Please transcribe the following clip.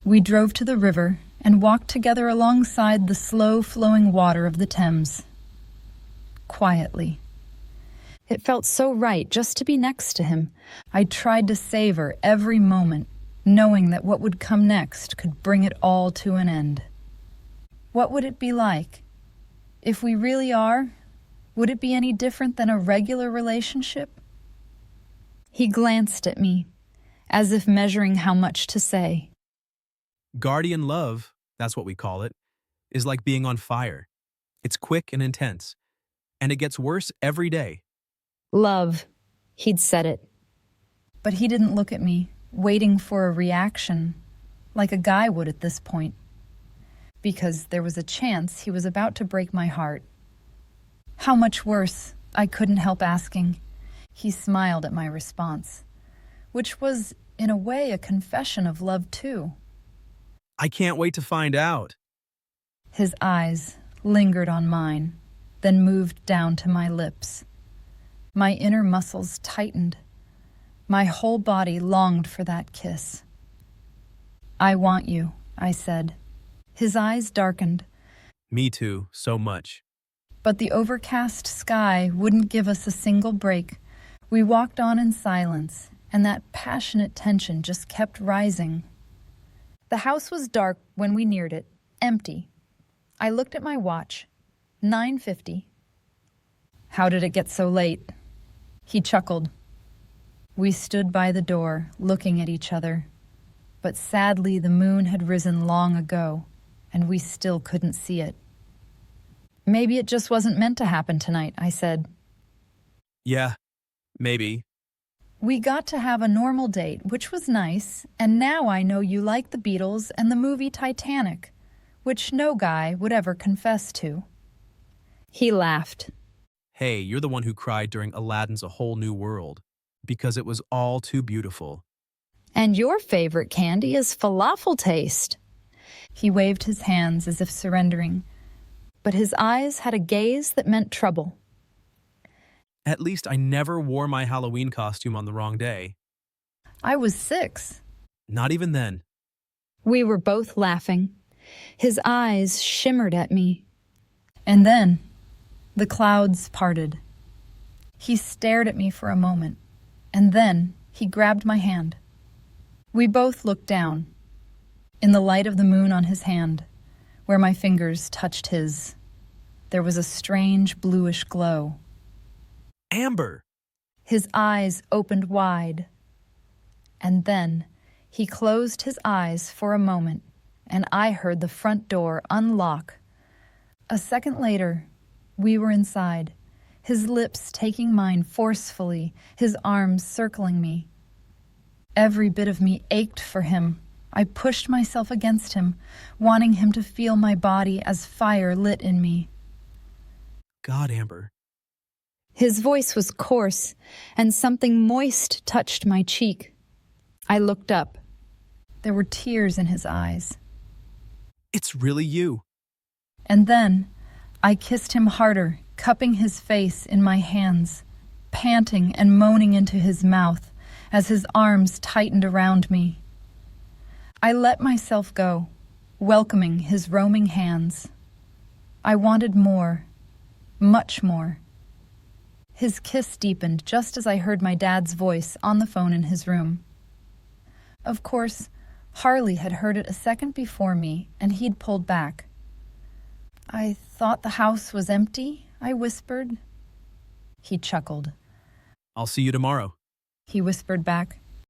We drove to the river and walked together alongside the slow-flowing water of the Thames. Quietly. It felt so right just to be next to him. I tried to savor every moment, knowing that what would come next could bring it all to an end. What would it be like? If we really are, would it be any different than a regular relationship? He glanced at me, as if measuring how much to say. Guardian love, that's what we call it, is like being on fire. It's quick and intense, and it gets worse every day. Love, he'd said it. But he didn't look at me, waiting for a reaction, like a guy would at this point. Because there was a chance he was about to break my heart. How much worse? I couldn't help asking. He smiled at my response, which was, in a way, a confession of love too. I can't wait to find out. His eyes lingered on mine, then moved down to my lips. My inner muscles tightened. My whole body longed for that kiss. I want you, I said. His eyes darkened. Me too, so much. But the overcast sky wouldn't give us a single break. We walked on in silence, and that passionate tension just kept rising. The house was dark when we neared it, empty. I looked at my watch. 9:50. How did it get so late? He chuckled. We stood by the door, looking at each other. But sadly, the moon had risen long ago, and we still couldn't see it. Maybe it just wasn't meant to happen tonight, I said. Yeah, maybe. We got to have a normal date, which was nice, and now I know you like the Beatles and the movie Titanic, which no guy would ever confess to. He laughed. Hey, you're the one who cried during Aladdin's A Whole New World, because it was all too beautiful. And your favorite candy is falafel taste. He waved his hands as if surrendering, but his eyes had a gaze that meant trouble. At least I never wore my Halloween costume on the wrong day. I was 6. Not even then. We were both laughing. His eyes shimmered at me. And then, the clouds parted. He stared at me for a moment, and then he grabbed my hand. We both looked down, in the light of the moon on his hand, where my fingers touched his. There was a strange bluish glow. Amber! His eyes opened wide. And then he closed his eyes for a moment, and I heard the front door unlock. A second later, we were inside, his lips taking mine forcefully, his arms circling me. Every bit of me ached for him. I pushed myself against him, wanting him to feel my body as fire lit in me. God, Amber. His voice was coarse, and something moist touched my cheek. I looked up. There were tears in his eyes. It's really you. And then I kissed him harder, cupping his face in my hands, panting and moaning into his mouth as his arms tightened around me. I let myself go, welcoming his roaming hands. I wanted more, much more. His kiss deepened just as I heard my dad's voice on the phone in his room. Of course, Harley had heard it a second before me, and he'd pulled back. I thought the house was empty, I whispered. He chuckled. I'll see you tomorrow. He whispered back.